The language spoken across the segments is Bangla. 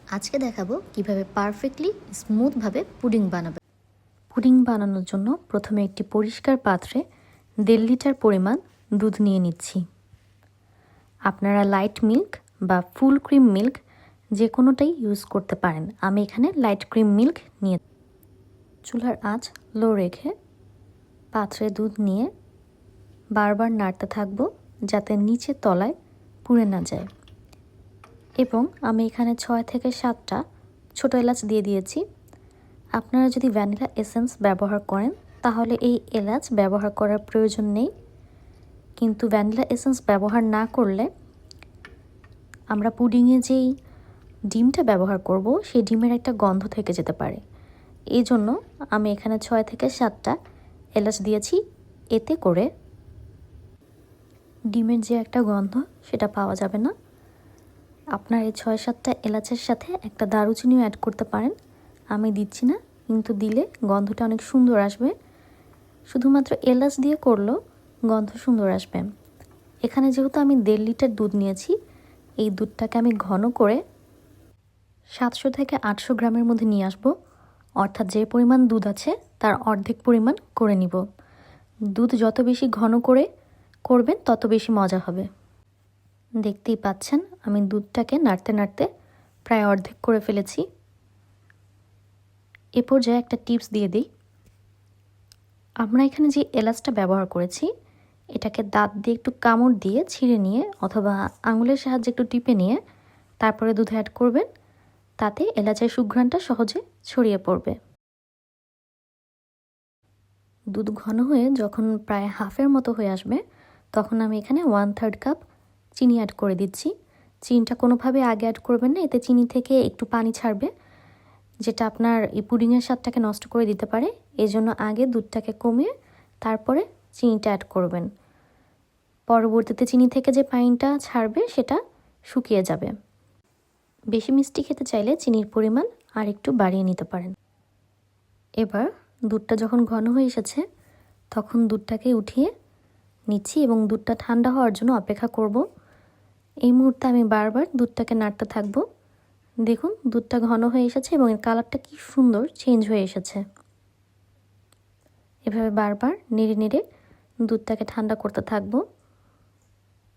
আজকে দেখাবো কিভাবে পারফেক্টলি স্মুথভাবে পুডিং বানাবে। পুডিং বানানোর জন্য প্রথমে একটি পরিষ্কার পাত্রে 1.5 লিটার পরিমাণ দুধ নিয়ে নিচ্ছি। আপনারা লাইট মিল্ক বা ফুল ক্রিম মিল্ক যে কোনোটাই ইউজ করতে পারেন। আমি এখানে লাইট ক্রিম মিল্ক নিয়ে চুলার আঁচ লো রেখে পাত্রে দুধ নিয়ে বারবার নাড়তে থাকবো যাতে নিচে তলায় পুড়ে না যায়। এবং আমি এখানে 6 থেকে 7টা ছোটো এলাচ দিয়ে দিয়েছি। আপনারা যদি ভ্যানিলা এসেন্স ব্যবহার করেন তাহলে এই এলাচ ব্যবহার করার প্রয়োজন নেই, কিন্তু ভ্যানিলা এসেন্স ব্যবহার না করলে আমরা পুডিংয়ে যেই ডিমটা ব্যবহার করব সেই ডিমের একটা গন্ধ থেকে যেতে পারে। এই জন্য আমি এখানে 6 থেকে 7টা এলাচ দিয়েছি। এতে করে ডিমের যে একটা গন্ধ সেটা পাওয়া যাবে না। আপনার এই 6-7টা এলাচের সাথে একটা দারুচিনিও অ্যাড করতে পারেন। আমি দিচ্ছি না, কিন্তু দিলে গন্ধটা অনেক সুন্দর আসবে। শুধুমাত্র এলাচ দিয়ে করলেও গন্ধ সুন্দর আসবে। এখানে যেহেতু আমি 1.5 লিটার দুধ নিয়েছি, এই দুধটাকে আমি ঘন করে 700 থেকে 800 গ্রামের মধ্যে নিয়ে আসব। অর্থাৎ যে পরিমাণ দুধ আছে তার অর্ধেক পরিমাণ করে নিব। দুধ যত বেশি ঘন করে করবেন তত বেশি মজা হবে। দেখতেই পাচ্ছেন আমি দুধটাকে নাড়তে নাড়তে প্রায় অর্ধেক করে ফেলেছি। এ পর্যায়ে একটা টিপস দিয়ে দিই। আমরা এখানে যে এলাচটা ব্যবহার করেছি এটাকে দাঁত দিয়ে একটু কামড় দিয়ে ছিঁড়ে নিয়ে অথবা আঙুলের সাহায্যে একটু টিপে নিয়ে তারপরে দুধে অ্যাড করবেন। তাতে এলাচের সুঘ্রাণটা সহজে ছড়িয়ে পড়বে। দুধ ঘন হয়ে যখন প্রায় হাফের মতো হয়ে আসবে তখন আমি এখানে 1/3 কাপ চিনি অ্যাড করে দিচ্ছি। চিনিটা কোনোভাবে আগে অ্যাড করবেন না, এতে চিনি থেকে একটু পানি ছাড়বে, যেটা আপনার এই পুডিংয়ের স্বাদটাকে নষ্ট করে দিতে পারে। এই জন্য আগে দুধটাকে কমিয়ে তারপরে চিনিটা অ্যাড করবেন। পরবর্তীতে চিনি থেকে যে পানিটা ছাড়বে সেটা শুকিয়ে যাবে। বেশি মিষ্টি খেতে চাইলে চিনির পরিমাণ আর একটু বাড়িয়ে নিতে পারেন। এবার দুধটা যখন ঘন হয়ে এসেছে তখন দুধটাকে উঠিয়ে নিচ্ছি এবং দুধটা ঠান্ডা হওয়ার জন্য অপেক্ষা করব। এই মুহূর্তে আমি বারবার দুধটাকে নাড়তে থাকব। দেখুন দুধটা ঘন হয়ে এসেছে এবং এর কালারটা কি সুন্দর চেঞ্জ হয়ে এসেছে। এভাবে বারবার নেড়ে নেড়ে দুধটাকে ঠান্ডা করতে থাকব।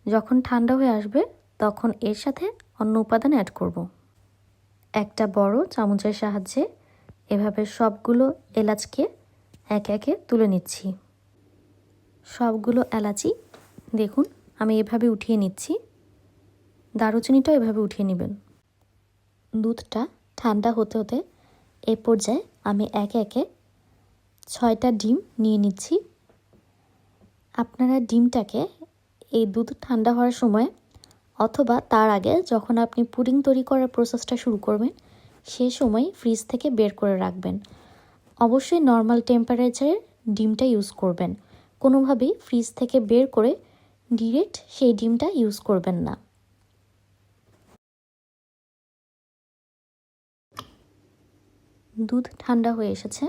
যখন ঠান্ডা হয়ে আসবে তখন এর সাথে অন্য উপাদান অ্যাড করব। একটা বড় চামচের সাহায্যে এভাবে সবগুলো এলাচকে একে একে তুলে নিচ্ছি। সবগুলো এলাচি দেখুন আমি এভাবে উঠিয়ে নিচ্ছি। দারুচিনিটাও এভাবে উঠিয়ে নেবেন। দুধটা ঠান্ডা হতে হতে এই পর্যায়ে আমি একে একে 6টা ডিম নিয়ে নিচ্ছি। আপনারা ডিমটাকে এই দুধ ঠান্ডা হওয়ার সময় অথবা তার আগে যখন আপনি পুডিং তৈরি করার প্রসেসটা শুরু করবেন সে সময় ফ্রিজ থেকে বের করে রাখবেন। অবশ্যই নর্মাল টেম্পারেচারে ডিমটা ইউজ করবেন। কোনোভাবেই ফ্রিজ থেকে বের করে ডিরেক্ট সেই ডিমটা ইউজ করবেন না। দুধ ঠান্ডা হয়ে এসেছে।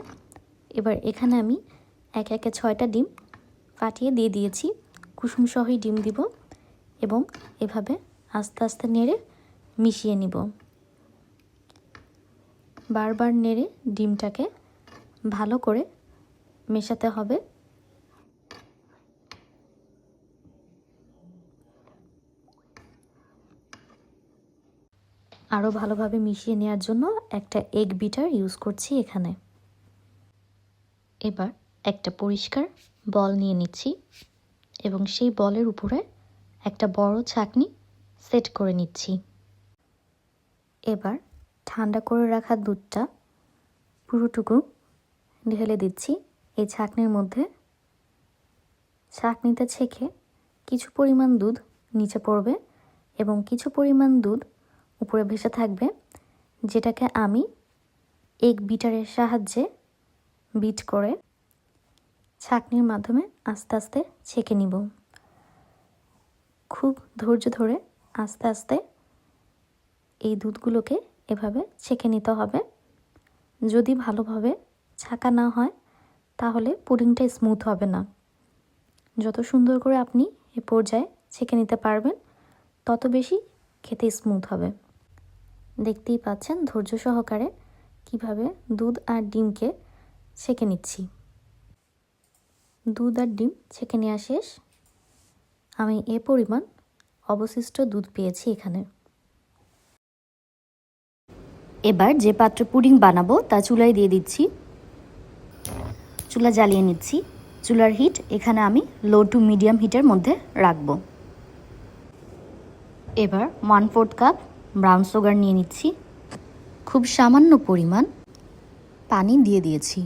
এবার এখানে আমি একে একে 6টা ডিম ফাটিয়ে দিয়ে দিয়েছি। কুসুম সহই ডিম দিব এবং এভাবে আস্তে আস্তে নেড়ে মিশিয়ে নিব। বারবার নেড়ে ডিমটাকে ভালো করে মেশাতে হবে। আরও ভালোভাবে মিশিয়ে নেওয়ার জন্য একটা এগ বিটার ইউজ করছি এখানে। এবার একটা পরিষ্কার বল নিয়ে নিচ্ছি এবং সেই বলের উপরে একটা বড় ছাঁকনি সেট করে নিচ্ছি। এবার ঠান্ডা করে রাখা দুধটা পুরোটুকু ঢেলে দিচ্ছি এই ছাঁকনির মধ্যে। ছাঁকনিতে ছেঁকে কিছু পরিমাণ দুধ নিচে পড়বে এবং কিছু পরিমাণ দুধ উপরে ভেসে থাকবে, যেটাকে আমি এগ বিটারের সাহায্যে বিট করে ছাঁকনির মাধ্যমে আস্তে আস্তে ছেঁকে নিব। খুব ধৈর্য ধরে আস্তে আস্তে এই দুধগুলোকে এভাবে ছেঁকে নিতে হবে। যদি ভালোভাবে ছাঁকা না হয় তাহলে পুডিংটা স্মুথ হবে না। যত সুন্দর করে আপনি এই পর্যায়ে ছেঁকে নিতে পারবেন তত বেশি খেতে স্মুথ হবে। দেখতেই পাচ্ছেন ধৈর্য সহকারে কিভাবে দুধ আর ডিমকে ছেঁকে নিচ্ছি। দুধ আর ডিম ছেঁকে নেওয়া শেষ। আমি এ পরিমাণ অবশিষ্ট দুধ পেয়েছি এখানে। এবার যে পাত্রে পুডিং বানাবো তা চুলায় দিয়ে দিচ্ছি। চুলা জ্বালিয়ে নিচ্ছি। চুলার হিট এখানে আমি লো টু মিডিয়াম হিটের মধ্যে রাখবো। এবার 1/4 কাপ ব্রাউন সুগার নিয়ে নিচ্ছি। খুব সামান্য পরিমাণ পানি দিয়ে দিয়েছি।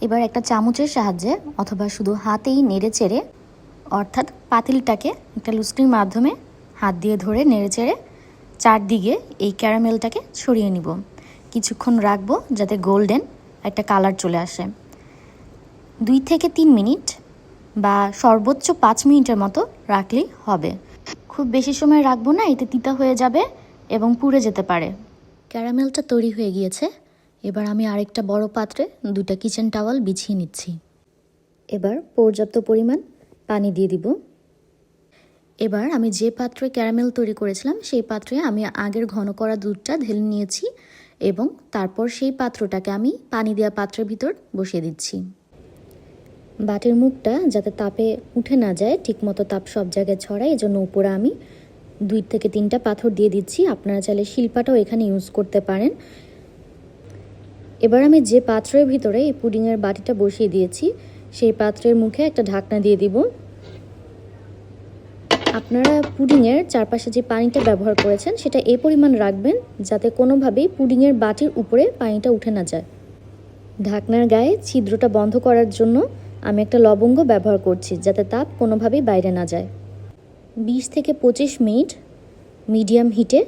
এবার একটা চামচের সাহায্যে অথবা শুধু হাতেই নেড়ে চেড়ে, অর্থাৎ পাতিলটাকে একটা লুস্কির মাধ্যমে হাত দিয়ে ধরে নেড়ে চেড়ে চারদিকে এই ক্যারামেলটাকে ছড়িয়ে নিব। কিছুক্ষণ রাখবো যাতে গোল্ডেন একটা কালার চলে আসে। 2 থেকে 3 মিনিট বা সর্বোচ্চ 5 মিনিটের মতো রাখলেই হবে। খুব বেশি সময় রাখবো না, এতে তিতা হয়ে যাবে এবং পুড়ে যেতে পারে। ক্যারামেলটা তৈরি হয়ে গিয়েছে। এবার আমি আরেকটা বড় পাত্রে 2টা কিচেন টাওয়াল বিছিয়ে নিচ্ছি। এবার পর্যাপ্ত পরিমাণ পানি দিয়ে দিব। এবার আমি যে পাত্রে ক্যারামেল তৈরি করেছিলাম সেই পাত্রে আমি আগের ঘন করা দুধটা ঢেলে নিয়েছি এবং তারপর সেই পাত্রটাকে আমি পানি দেওয়া পাত্রের ভিতর বসিয়ে দিচ্ছি। বাটির মুখটা যাতে তাপে উঠে না যায়, ঠিকমতো তাপ সব জায়গায় ছড়ায়, এজন্য উপরে আমি 2 থেকে 3টা পাথর দিয়ে দিচ্ছি। আপনারা চাইলে শিলপাটাও এখানে ইউজ করতে পারেন। এবার আমি যে পাত্রের ভিতরে এই পুডিংয়ের বাটিটা বসিয়ে দিয়েছি সেই পাত্রের মুখে একটা ঢাকনা দিয়ে দিব। আপনারা পুডিংয়ের চারপাশে যে পানিটা ব্যবহার করেছেন সেটা এই পরিমাণ রাখবেন যাতে কোনোভাবেই পুডিংয়ের বাটির উপরে পানিটা উঠে না যায়। ঢাকনার গায়ে ছিদ্রটা বন্ধ করার জন্য আমি একটা লবঙ্গ ব্যবহার করছি যাতে তাপ কোনোভাবেই বাইরে না যায়। 20 থেকে 25 মিনিট মিডিয়াম হিটে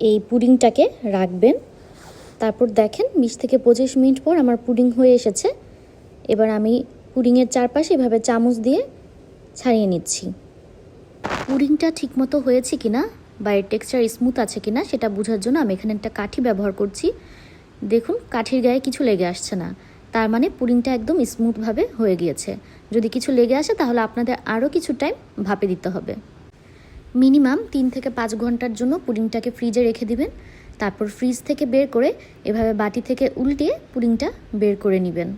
এই পুডিংটাকে রাখবেন। তারপর দেখেন 20 থেকে 25 মিনিট পর আমার পুডিং হয়ে এসেছে। এবার আমি পুডিংয়ের চারপাশে এভাবে চামচ দিয়ে ছাড়িয়ে নিচ্ছি। পুডিংটা ঠিকমতো হয়েছে কিনা বা এর টেক্সচার স্মুথ আছে কিনা সেটা বোঝার জন্য আমি এখানে একটা কাঠি ব্যবহার করছি। দেখুন কাঠির গায়ে কিছু লেগে আসছে না, তার মানে পুডিংটা একদম স্মুথভাবে হয়ে গিয়েছে। যদি কিছু লেগে আসে তাহলে আপনাদের আরও কিছু টাইম ভাপে দিতে হবে। মিনিমাম 3 থেকে 5 ঘন্টার জন্য পুডিংটাকে ফ্রিজে রেখে দিবেন। তারপর ফ্রিজ থেকে বের করে এভাবে বাটি থেকে উল্টিয়ে পুডিংটা বের করে নেবেন।